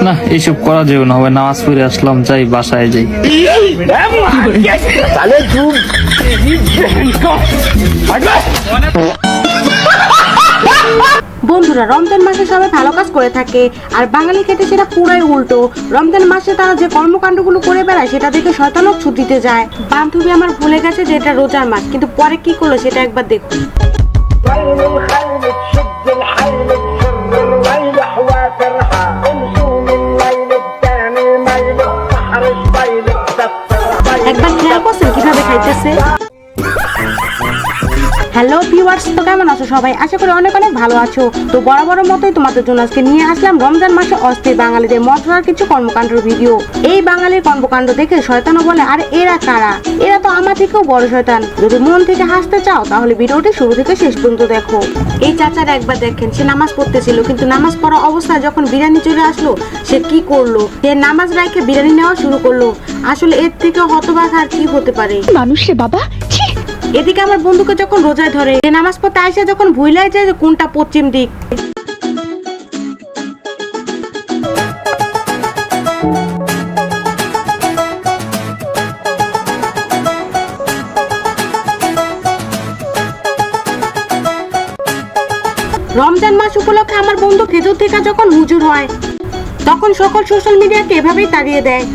না এইসব করা যাবে না, হবে নামাজ পড়ে আসলাম, যাই বাসায় যাই। বন্ধুরা, রমজান মাসে সবাই ভালো কাজ করে থাকে, আর বাঙালি ক্ষেত্রে সেটা পুরাই উল্টো। রমজান মাসে তারা যে কর্মকাণ্ডগুলো করে বেড়ায় সেটা দেখে শয়তানও ছুটিতে যায়। বান্ধবী আমার ভুলে গেছে যে এটা রোজার মাস, কিন্তু পরে কি করলো সেটা একবার দেখুন। একবার খেয়াল করছেন কিভাবে খাইতেছে? হ্যালো ভিউয়ার্স, তো কেমন আছো সবাই? আশা করি অনেক অনেক ভালো আছো। তো বরাবরের মতোই তোমাদের জন্য আজকে নিয়ে আসলাম রমজান মাসে অস্থির বাঙালিদের মজার কিছু কর্মকাণ্ডের ভিডিও। এই বাঙালির কর্মকাণ্ড দেখে শয়তানও বলে, আরে এরা কারা? এরা তো আমার থেকেও বড় শয়তান। যদি মন থেকে হাসতে চাও তাহলে ভিডিওটি শুরু থেকে শেষ পর্যন্ত দেখো। এই চাচারা একবার দেখেন, সে নামাজ পড়তেছিল, কিন্তু নামাজ পড়া অবস্থায় যখন বিরিয়ানি চলে আসলো, সে কি করলো? সে নামাজ রাখে বিরিয়ানি নেওয়া শুরু করলো। আসলে এর থেকে হতবাক আর কি হতে পারে? মানুষ রে বাবা। এদিকে আমার বন্ধুকে যখন রোজায় ধরে, নামাজ পড়তে আইসা যখন ভুলাই যায় যে কোনটা পশ্চিম দিক। রমজান মাস উপলক্ষে আমার বন্ধু খেজুর থেকে যখন হুজুর হয়, তখন সকল সোশ্যাল মিডিয়াকে এভাবেই তাড়িয়ে দেয়।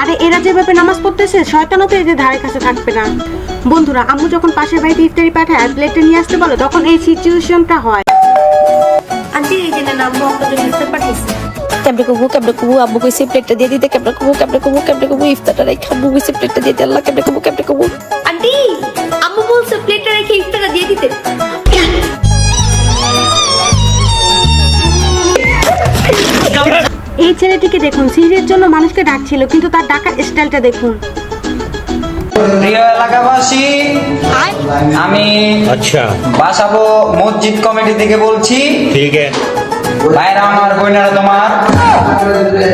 আরে এরা যেভাবে নামাজ পড়তেছে, শয়তানও তো এদের ধারে কাছে থাকবে না। বন্ধুরা, আম্মু যখন পাশের বাড়িতে ইফতারি পাঠায় আর প্লেটে নিয়ে আসতে বলে, তখন এই সিচুয়েশনটা হয়। আন্টি এই যে না, আম্মু আপনাদের ইফতার পাঠাইছে। ক্যাবড়ে কবু আব্বু কইছে প্লেটটা দিয়ে দিতে। ক্যাবড়ে কবু ইফতারটা রেখে আব্বু কইছে প্লেটটা দিয়ে দিতে। আল্লাহ ক্যাবড়ে কবু। আন্টি, আম্মু বলছে প্লেটটা রেখে ইফতারটা দিয়ে দিতে। এই ছেলেটিকে দেখুন, সিঁড়ির জন্য মানুষকে ডাকছিল, কিন্তু তার ডাকার স্টাইলটা দেখুন। প্রিয় এলাকাবাসী, আমি বাসাবো মসজিদ কমিটি থেকে বলছি। ঠিক আছে ভাইরা, আমার বোনেরা, তোমার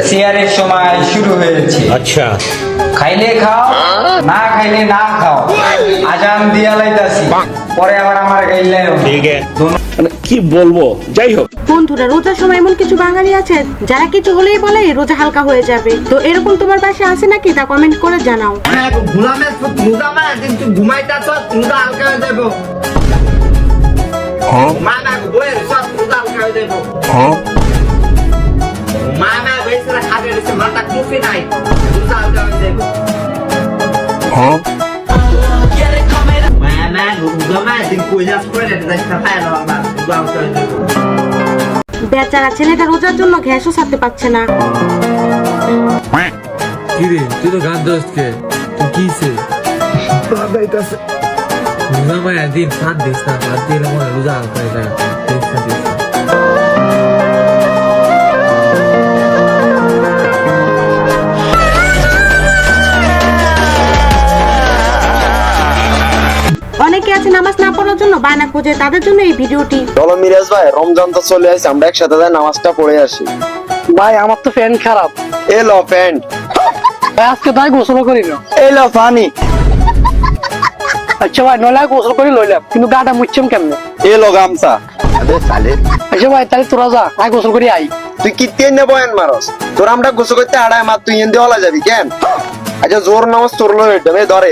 সিয়ারের সময় শুরু হয়েছে। আচ্ছা, খাইলে খাও, না খাইলে না খাও। আজান দিয়া লাইতাছি, পরে আবার আমার গাইলে। ঠিক আছে, কি বলবো, যাই হোক। বন্ধুরা, রোজার সময় এমন কিছু বাঙালি আছে যারা কিছু হলেই বলে রোজা হালকা হয়ে যাবে। তো এরকম তোমার পাশে আছে নাকি, তা কমেন্ট করে জানাও। বেচারা ছেলেটা রোজার জন্য গ্যাসও ছাড়তে পারছে না। কিরে, তুই তো গান দোস্ত কে? তুই কিছে? রোজা মায়া দিন সাত দিস না, সাত দিন মনে রোজা হালকা এটা দিস না। অনেকে আছে নামাজ না পড়ার জন্য বায়না খোঁজে, তাদের জন্য এই ভিডিওটি। চলো মিরাজ ভাই, রমজান তো চলে আসছে, আমরা একসাথে যাই নামাজটা পড়ে আসি। ভাই আমার তো প্যান্ট খারাপ। এলো প্যান্ট, আজকে তাই গোসল করি না। এলো পানি। আচ্ছা ভাই, নলা গোসল করে লইলাম, কিন্তু গাটা মুচ্ছম কেমনে? এলো গামছা। আচ্ছা ভাই, তাহলে তোরা যা, আয় গোসল করে আই। তুই কি তেন নেবো এন মারস? তোর আমরা গোসল করতে আড়াই মার, তুই এন দিয়ে যাবি কেন? আচ্ছা জোর নামাজ তোর লো ধরে।